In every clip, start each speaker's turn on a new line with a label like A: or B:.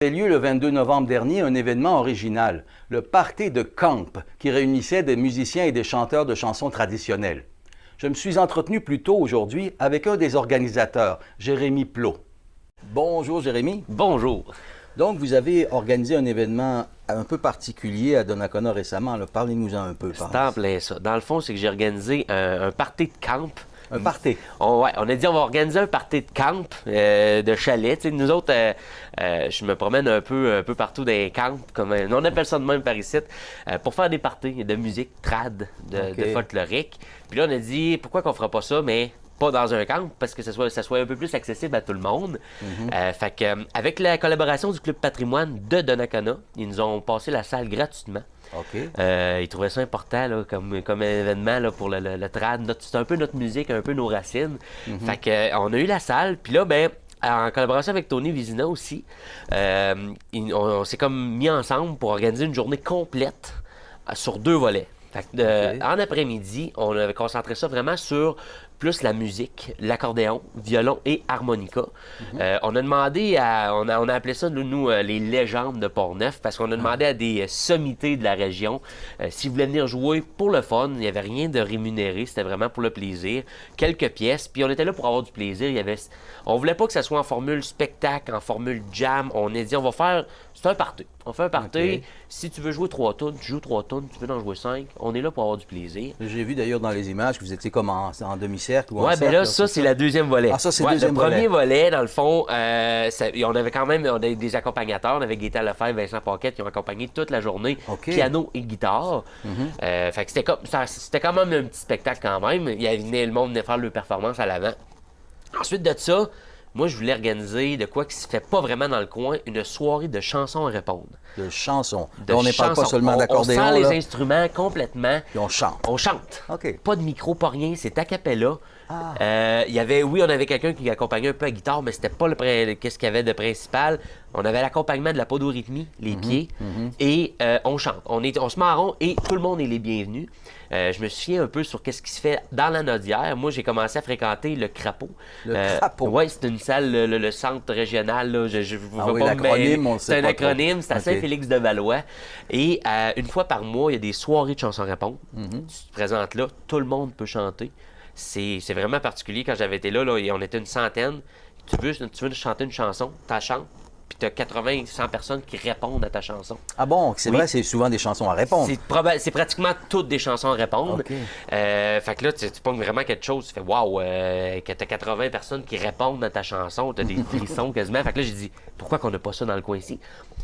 A: avait lieu le 22 novembre dernier un événement original, le Party de Camp, qui réunissait des musiciens et des chanteurs de chansons traditionnelles. Je me suis entretenu plus tôt aujourd'hui avec un des organisateurs, Jérémy Plot. Bonjour Jérémy.
B: Bonjour.
A: Donc vous avez organisé un événement un peu particulier à Donnacona récemment. Parlez-nous-en un peu.
B: C'est en plein ça. Dans le fond, c'est que j'ai organisé un party de camp.
A: Un party?
B: On a dit on va organiser un party de camp, de chalet. Tu sais, nous autres, je me promène un peu partout dans les camps, comme on appelle ça de même par ici, pour faire des parties de musique trad, de folklorique. Puis là, on a dit pourquoi qu'on fera pas ça, mais pas dans un camp, parce que ça soit un peu plus accessible à tout le monde. Fait que, avec la collaboration du Club Patrimoine de Donnacona, ils nous ont passé la salle gratuitement. Ils trouvaient ça important là, comme événement là, pour le trad. C'est un peu notre musique, un peu nos racines. Fait que, on a eu la salle, puis là, ben, en collaboration avec Tony Vizina aussi, on s'est comme mis ensemble pour organiser une journée complète sur 2 volets. Fait que, en après-midi, on avait concentré ça vraiment sur plus la musique, l'accordéon, violon et harmonica. On a demandé on a appelé ça, nous, les légendes de Portneuf, parce qu'on a demandé à des sommités de la région s'ils voulaient venir jouer pour le fun. Il n'y avait rien de rémunéré, c'était vraiment pour le plaisir. Quelques pièces, puis on était là pour avoir du plaisir. On voulait pas que ça soit en formule spectacle, en formule jam. On a dit, on va faire... C'est un party. On fait un party. Si tu veux jouer 3 tunes, tu joues 3 tunes. Tu veux en jouer 5. On est là pour avoir du plaisir.
A: J'ai vu d'ailleurs dans les images que vous étiez comme en demi-cercle ou en cercle.
B: Oui, bien là, ça, c'est la deuxième volet.
A: Ah, ça, c'est le deuxième volet.
B: Le premier volet, dans le fond, on avait quand même des accompagnateurs. On avait Gaëtan Lefebvre, Vincent Paquette qui ont accompagné toute la journée, piano et guitare. Fait que c'était quand même un petit spectacle quand même. Le monde venait faire leur performance à l'avant. Ensuite de ça, moi, je voulais organiser de quoi qui se fait pas vraiment dans le coin, une soirée de chansons à répondre.
A: De chansons. On ne parle pas seulement d'accordéon.
B: On sent les instruments complètement.
A: Puis on chante.
B: On chante. Pas de micro, pas rien, c'est a cappella. On avait quelqu'un qui accompagnait un peu à guitare, mais c'était pas qu'est-ce qu'il y avait de principal. On avait l'accompagnement de la podorythmie, les pieds, et on chante. On se met en rond et tout le monde est les bienvenus. Je me suis fié un peu sur qu'est-ce qui se fait dans la Nodière. Moi, j'ai commencé à fréquenter le Crapaud.
A: Le Crapaud?
B: Oui, c'est une salle, le centre régional. Là, je
A: l'acronyme, on le sait
B: c'est un
A: pas
B: acronyme, c'est à Saint-Félix-de-Valois. Et une fois par mois, il y a des soirées de chansons-réponses. Tu te présentes là, tout le monde peut chanter. C'est vraiment particulier. Quand j'avais été là, et on était une centaine, tu veux chanter une chanson, tu la chantes, puis tu as 80, 100 personnes qui répondent à ta chanson.
A: Ah bon, c'est vrai, c'est souvent des chansons à répondre.
B: C'est pratiquement toutes des chansons à répondre. Fait que là, tu pognes vraiment quelque chose, tu fais waouh, que tu as 80 personnes qui répondent à ta chanson, tu as des frissons quasiment. Fait que là, j'ai dit, pourquoi qu'on n'a pas ça dans le coin ici?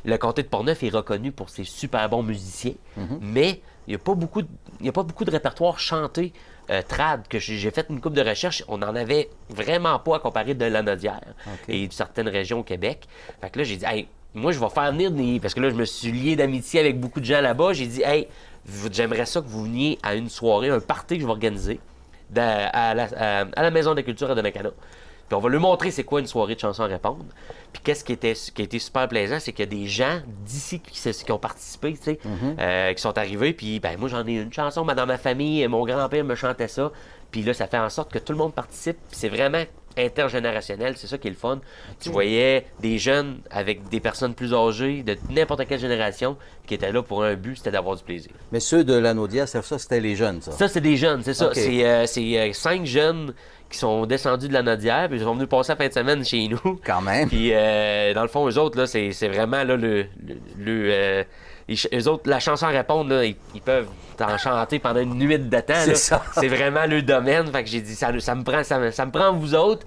B: Le comté de Portneuf est reconnu pour ses super bons musiciens, mais il n'y a pas beaucoup de répertoire chanté. Trad, que j'ai fait une couple de recherches, on n'en avait vraiment pas à comparer de la Nodière et de certaines régions au Québec. Fait que là, j'ai dit, hey, moi, je vais faire venir parce que là, je me suis lié d'amitié avec beaucoup de gens là-bas. J'ai dit, hey, j'aimerais ça que vous veniez à une soirée, un party que je vais organiser à la Maison de la Culture à Donnacona. Puis on va lui montrer c'est quoi une soirée de chansons à répondre. Puis qu'est-ce qui a été super plaisant, c'est qu'il y a des gens d'ici qui ont participé, tu sais, qui sont arrivés. Puis ben moi, j'en ai une chanson, dans ma famille, mon grand-père me chantait ça. Puis là, ça fait en sorte que tout le monde participe. Puis c'est vraiment intergénérationnel, c'est ça qui est le fun. Tu voyais des jeunes avec des personnes plus âgées de n'importe quelle génération qui étaient là pour un but, c'était d'avoir du plaisir.
A: Mais ceux de la Nodière, ça, c'était les jeunes, ça?
B: Ça, c'est des jeunes, c'est ça. C'est 5 jeunes qui sont descendus de la Nodière, puis ils sont venus passer la fin de semaine chez nous.
A: Quand même.
B: Puis, dans le fond, eux autres, là, c'est vraiment là, eux autres, la chanson à répondre, là, ils peuvent t'en chanter pendant une nuit de temps. C'est ça. C'est vraiment le domaine. Fait que j'ai dit, ça me prend vous autres.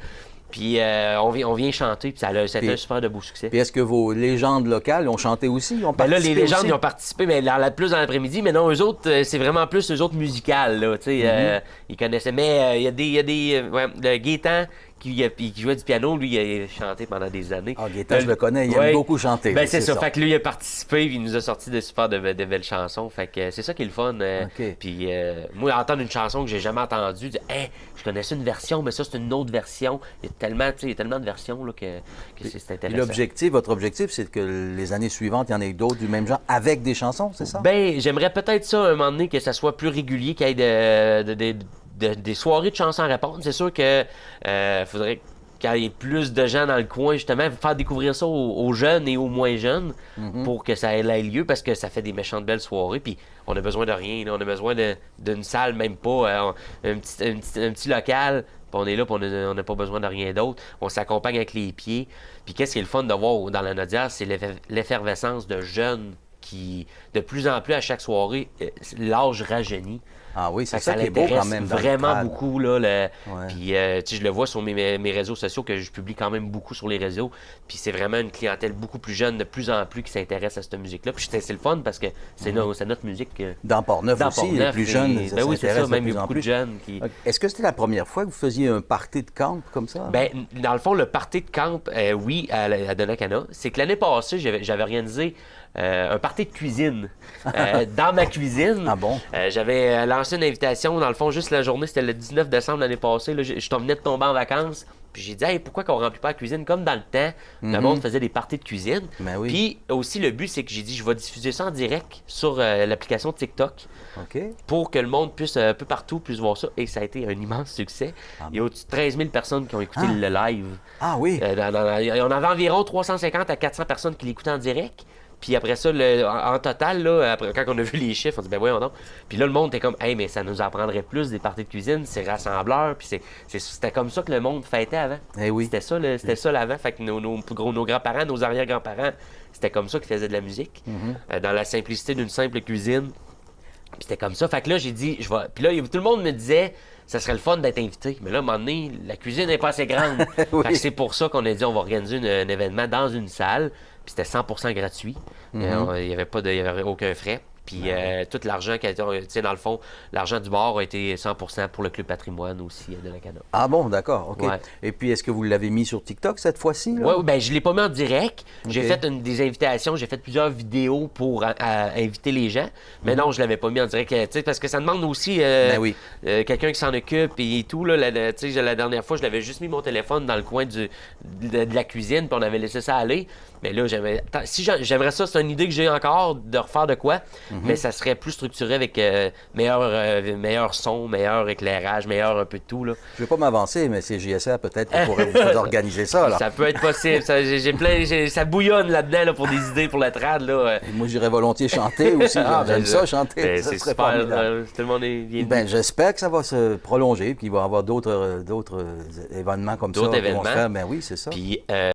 B: Puis on vient chanter, puis ça a été un super de beau succès.
A: Puis est-ce que vos légendes locales ont chanté aussi? Ils ont
B: là, les légendes,
A: aussi?
B: ils ont participé, mais plus dans l'après-midi. Mais non, eux autres, c'est vraiment plus eux autres musicales, là, tu sais. Ils connaissaient. Mais il y a des le Gaëtan qui jouait du piano, lui, il a chanté pendant des années.
A: Ah, Gaëtan, je le connais, il aime beaucoup chanter.
B: Ben, c'est ça. Fait que lui, il a participé, puis il nous a sorti de super de belles chansons. Fait que c'est ça qui est le fun. Puis moi, entendre une chanson que j'ai jamais entendue, dire, hey, je connaissais une version, mais ça, c'est une autre version. Il y a tellement de versions là, que c'est intéressant.
A: Votre objectif, c'est que les années suivantes, il y en ait d'autres du même genre avec des chansons, c'est ça?
B: Ben, j'aimerais peut-être ça, un moment donné, que ça soit plus régulier, qu'il y ait des soirées de chansons à répondre. C'est sûr que faudrait qu'il y ait plus de gens dans le coin, justement, faire découvrir ça aux jeunes et aux moins jeunes pour que ça ait lieu, parce que ça fait des méchantes belles soirées. Puis on a besoin de rien, là. On a besoin d'une salle, même pas, un petit local. Puis on est là, puis on n'a pas besoin de rien d'autre. On s'accompagne avec les pieds. Puis qu'est-ce qui est le fun de voir dans la Nodière, c'est l'effervescence de jeunes qui, de plus en plus, à chaque soirée, l'âge rajeunit.
A: Ah oui, c'est ça qui est beau quand même.
B: Vraiment beaucoup. Là, Puis je le vois sur mes réseaux sociaux, que je publie quand même beaucoup sur les réseaux. Puis c'est vraiment une clientèle beaucoup plus jeune, de plus en plus, qui s'intéresse à cette musique-là. Puis c'est le fun parce que c'est notre musique.
A: Dans Port-Neuf aussi, les plus jeunes.
B: Ben oui, c'est ça, même il y a beaucoup de jeunes qui...
A: Est-ce que c'était la première fois que vous faisiez un party de camp comme ça?
B: Ben, dans le fond, le party de camp, oui, à Donnacana. C'est que l'année passée, j'avais organisé un party de cuisine dans ma cuisine.
A: Ah bon?
B: J'avais lancé une invitation, dans le fond, juste la journée, c'était le 19 décembre l'année passée. Là, je venais de tomber en vacances. Puis j'ai dit, hey, pourquoi qu'on remplit pas la cuisine? Comme dans le temps, le monde faisait des parties de cuisine.
A: Ben oui.
B: Puis aussi, le but, c'est que j'ai dit, je vais diffuser ça en direct sur l'application TikTok.
A: OK.
B: Pour que le monde puisse, un peu partout, puisse voir ça. Et ça a été un immense succès. Il y a au-dessus de 13 000 personnes qui ont écouté le live.
A: Ah oui?
B: On avait environ 350 à 400 personnes qui l'écoutaient en direct. Puis après ça, en total, là, après, quand on a vu les chiffres, on dit, ben voyons donc. Puis là, le monde était comme, hey, mais ça nous apprendrait plus des parties de cuisine, c'est rassembleur. Puis c'était comme ça que le monde fêtait avant.
A: Eh oui.
B: C'était ça l'avant. Fait que nos grands-parents, nos arrière-grands-parents, c'était comme ça qu'ils faisaient de la musique. Dans la simplicité d'une simple cuisine. Puis c'était comme ça. Fait que là, j'ai dit, Puis là, tout le monde me disait, ça serait le fun d'être invité. Mais là, à un moment donné, la cuisine n'est pas assez grande.
A: Oui.
B: Fait que c'est pour ça qu'on a dit, on va organiser un événement dans une salle. Puis c'était 100% gratuit. Il n'y avait aucun frais. Puis tout l'argent qui a été, tu sais, dans le fond, l'argent du bar a été 100% pour le Club Patrimoine aussi de la Cana.
A: Ah bon, d'accord, OK.
B: Ouais.
A: Et puis, est-ce que vous l'avez mis sur TikTok cette fois-ci?
B: Oui, ben je ne l'ai pas mis en direct. J'ai
A: OK.
B: fait des invitations, j'ai fait plusieurs vidéos pour inviter les gens. Mais non, je ne l'avais pas mis en direct. Tu sais, parce que ça demande aussi
A: Ben oui.
B: quelqu'un qui s'en occupe et tout. Là, tu sais, la dernière fois, je l'avais juste mis mon téléphone dans le coin de la cuisine, puis on avait laissé ça aller. Mais là, j'aimerais ça, c'est une idée que j'ai encore de refaire de quoi, mais ça serait plus structuré avec meilleur son, meilleur éclairage, meilleur un peu de tout. Là.
A: Je ne vais pas m'avancer, mais c'est JSR peut-être qui pourrait vous faire organiser ça. Là.
B: Ça peut être possible. Ça bouillonne là-dedans là, pour des idées pour la trad. Là.
A: Et moi, j'irais volontiers chanter aussi. J'aime ça, chanter.
B: Ben,
A: Ça
B: c'est
A: serait
B: super.
A: formidable.
B: Tout le monde est bien.
A: Ben, j'espère que ça va se prolonger, qu'il va y avoir d'autres événements comme ça.
B: D'autres
A: qui vont se
B: événements.
A: faire. Ben oui, c'est ça.
B: Puis